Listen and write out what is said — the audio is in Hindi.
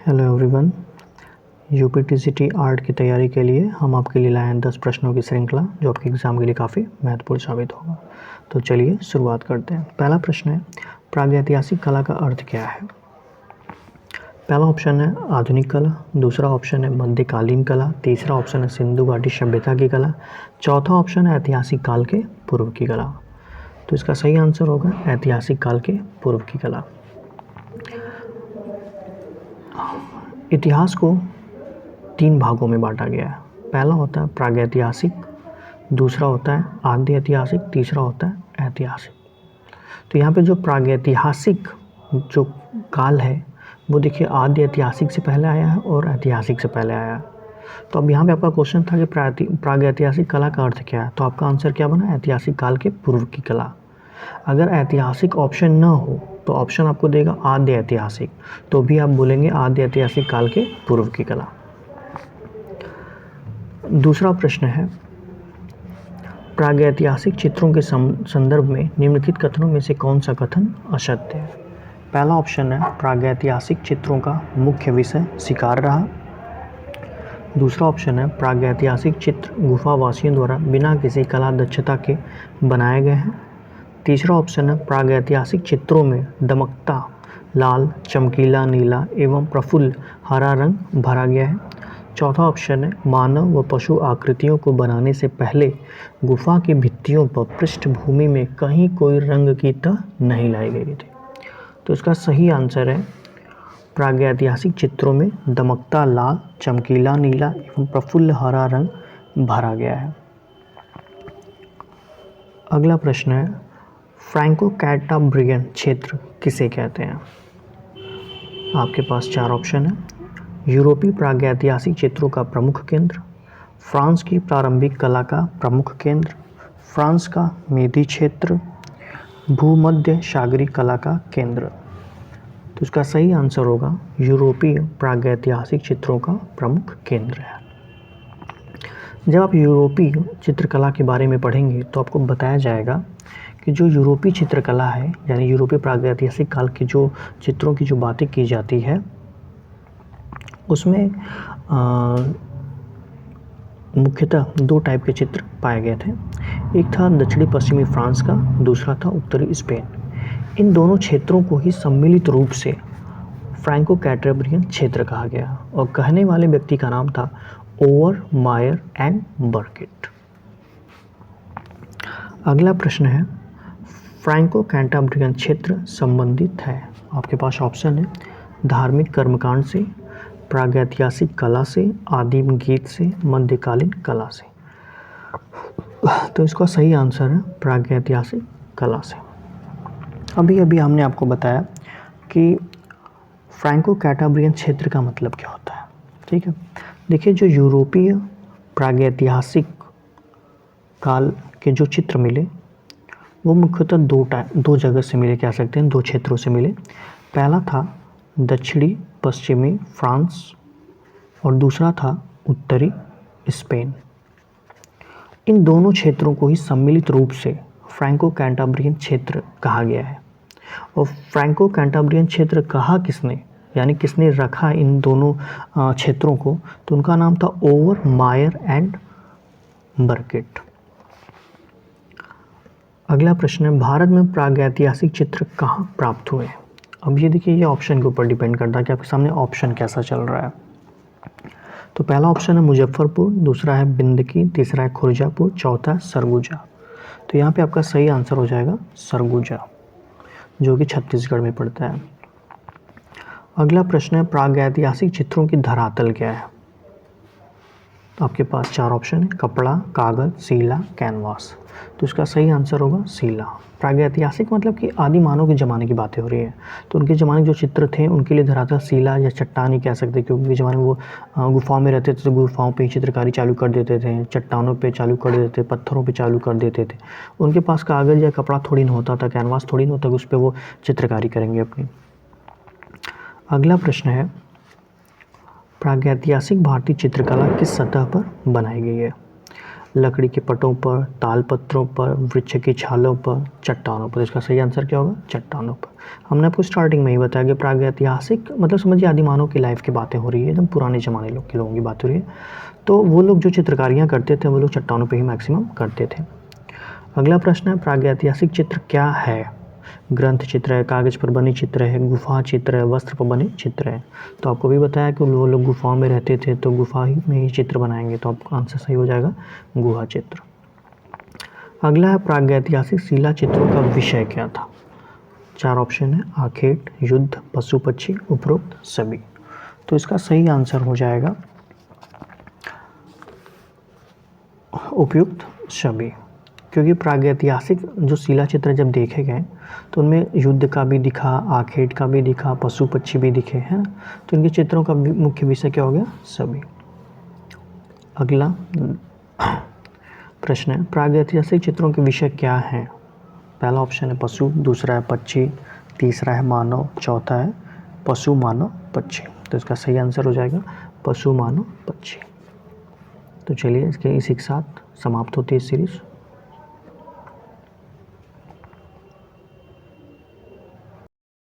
Hello everyone. यूपीटीसीटी आर्ट की तैयारी के लिए हम आपके लिए लाए हैं 10 प्रश्नों की श्रृंखला जो आपके एग्ज़ाम के लिए काफ़ी महत्वपूर्ण साबित होगा। तो चलिए शुरुआत करते हैं। पहला प्रश्न है, प्रागैतिहासिक कला का अर्थ क्या है? पहला ऑप्शन है आधुनिक कला, दूसरा ऑप्शन है मध्यकालीन कला, तीसरा ऑप्शन है सिंधु घाटी सभ्यता की कला, चौथा ऑप्शन है ऐतिहासिक काल के पूर्व की कला। तो इसका सही आंसर होगा ऐतिहासिक काल के पूर्व की कला। इतिहास को 3 भागों में बांटा गया है। पहला होता है प्रागैतिहासिक, दूसरा होता है आद्य ऐतिहासिक, तीसरा होता है ऐतिहासिक। तो यहाँ पे जो प्रागैतिहासिक जो काल है वो देखिए आद्य ऐतिहासिक से पहले आया है और ऐतिहासिक से पहले आया है। तो अब यहाँ पे आपका क्वेश्चन था कि प्रागैतिहासिक कला का अर्थ क्या है, तो आपका आंसर क्या बना? ऐतिहासिक काल के पूर्व की कला। अगर ऐतिहासिक ऑप्शन न हो तो ऑप्शन आपको देगा आद्य ऐतिहासिक, तो भी आप बोलेंगे आद्य ऐतिहासिक काल के पूर्व की कला। दूसरा प्रश्न है, प्रागैतिहासिक चित्रों के संदर्भ में निम्नलिखित कथनों में से कौन सा कथन असत्य है? पहला ऑप्शन है प्रागैतिहासिक चित्रों का मुख्य विषय शिकार रहा। दूसरा ऑप्शन है प्रागैतिहासिक चित्र गुफावासियों द्वारा बिना किसी कला दक्षता के बनाए गए हैं। तीसरा ऑप्शन है प्रागैतिहासिक चित्रों में दमकता लाल, चमकीला नीला एवं प्रफुल्ल हरा रंग भरा गया है। चौथा ऑप्शन है मानव व पशु आकृतियों को बनाने से पहले गुफा की भित्तियों पर पृष्ठभूमि में कहीं कोई रंग की तह नहीं लाई गई थी। तो इसका सही आंसर है प्रागैतिहासिक चित्रों में दमकता लाल, चमकीला नीला एवं प्रफुल्ल हरा रंग भरा गया है। अगला प्रश्न है, फ्रैंको कैटाब्रियन क्षेत्र किसे कहते हैं? आपके पास 4 ऑप्शन है। यूरोपीय प्रागैतिहासिक चित्रों का प्रमुख केंद्र, फ्रांस की प्रारंभिक कला का प्रमुख केंद्र, फ्रांस का मेदी क्षेत्र, भूमध्य सागरीय कला का केंद्र। तो इसका सही आंसर होगा यूरोपीय प्रागैतिहासिक चित्रों का प्रमुख केंद्र है। जब आप यूरोपीय चित्रकला के बारे में पढ़ेंगे तो आपको बताया जाएगा कि जो यूरोपीय चित्रकला है यानी यूरोपीय प्रागैतिहासिक काल की जो चित्रों की जो बातें की जाती है उसमें मुख्यतः 2 टाइप के चित्र पाए गए थे। एक था दक्षिणी पश्चिमी फ्रांस का, दूसरा था उत्तरी स्पेन। इन दोनों क्षेत्रों को ही सम्मिलित रूप से फ्रैंको कैटाब्रियन क्षेत्र कहा गया और कहने वाले व्यक्ति का नाम था ओवरमायर एंड बर्किट। अगला प्रश्न है, फ्रैंको कैटाब्रियन क्षेत्र संबंधित है। आपके पास ऑप्शन है धार्मिक कर्मकांड से, प्रागैतिहासिक कला से, आदिम गीत से, मध्यकालीन कला से। तो इसका सही आंसर है प्रागैतिहासिक कला से। अभी अभी हमने आपको बताया कि फ्रैंको कैटाब्रियन क्षेत्र का मतलब क्या होता है। ठीक है, देखिए जो यूरोपीय प्रागैतिहासिक काल के जो चित्र मिले वो मुख्यतः 2 जगह से मिले, कह सकते हैं 2 क्षेत्रों से मिले। पहला था दक्षिणी पश्चिमी फ्रांस और दूसरा था उत्तरी स्पेन। इन दोनों क्षेत्रों को ही सम्मिलित रूप से फ्रैंको कैटाब्रियन क्षेत्र कहा गया है। और फ्रैंको कैटाब्रियन क्षेत्र कहा किसने, यानी किसने रखा इन दोनों क्षेत्रों को, तो उनका नाम था ओवरमायर एंड बर्किट। अगला प्रश्न है, भारत में प्रागैतिहासिक चित्र कहाँ प्राप्त हुए? अब ये देखिए, ये ऑप्शन के ऊपर डिपेंड करता है कि आपके सामने ऑप्शन कैसा चल रहा है। तो पहला ऑप्शन है मुजफ्फरपुर, दूसरा है बिंदकी, तीसरा है खुर्जापुर, चौथा है सरगुजा। तो यहाँ पे आपका सही आंसर हो जाएगा सरगुजा, जो कि छत्तीसगढ़ में पड़ता है। अगला प्रश्न है, प्रागैतिहासिक चित्रों की धरातल क्या है? आपके पास 4 ऑप्शन है, कपड़ा, कागज, सीला, कैनवास। तो इसका सही आंसर होगा सीला। प्रागैतिहासिक मतलब कि आदि मानव के ज़माने की बातें हो रही है, तो उनके ज़माने के जो चित्र थे उनके लिए धरातल सीला या चट्टान ही कह सकते, क्योंकि उनके ज़माने में वो गुफाओं में रहते थे तो गुफाओं पे ही चित्रकारी चालू कर देते थे, चट्टानों पे चालू कर देते थे, पत्थरों पे चालू कर देते थे। उनके पास कागज़ या कपड़ा थोड़ी ना होता था, कैनवास थोड़ी ना होता, उस पर वो चित्रकारी करेंगे अपनी। अगला प्रश्न है, प्रागैतिहासिक भारतीय चित्रकला किस सतह पर बनाई गई है? लकड़ी के पटों पर, ताल पत्रों पर, वृक्ष की छालों पर, चट्टानों पर। इसका सही आंसर क्या होगा? चट्टानों पर। हमने आपको स्टार्टिंग में ही बताया कि प्रागैतिहासिक मतलब समझिए आदिमानव की लाइफ की बातें हो रही है, एकदम पुराने ज़माने के लोगों की बात हो रही है। तो वो लोग जो चित्रकारियाँ करते थे वो लोग चट्टानों पे ही मैक्सिमम करते थे। अगला प्रश्न है, प्रागैतिहासिक चित्र क्या है? ग्रंथ चित्र है, कागज़ पर बने चित्र है, गुफा चित्र है, वस्त्र पर बने चित्र है। तो आपको भी बताया कि वो लोग गुफाओं में रहते थे तो गुफा ही में ही चित्र बनाएंगे, तो आपका आंसर सही हो जाएगा गुहा चित्र। अगला है, प्रागैतिहासिक शिला चित्रों का विषय क्या था? 4 ऑप्शन है, आखेट, युद्ध, पशु पक्षी, उपरोक्त सभी। तो इसका सही आंसर हो जाएगा उपयुक्त सभी, क्योंकि प्रागैतिहासिक जो शिला चित्र जब देखे गए तो उनमें युद्ध का भी दिखा, आखेट का भी दिखा, पशु पक्षी भी दिखे हैं। तो इनके चित्रों का मुख्य विषय क्या हो गया? सभी। अगला प्रश्न है, प्रागैतिहासिक चित्रों के विषय क्या हैं? पहला ऑप्शन है पशु, दूसरा है पक्षी, तीसरा है मानव, चौथा है पशु मानव पक्षी। तो इसका सही आंसर हो जाएगा पशु मानव पक्षी। तो चलिए इसके इसी के साथ समाप्त होती है सीरीज़।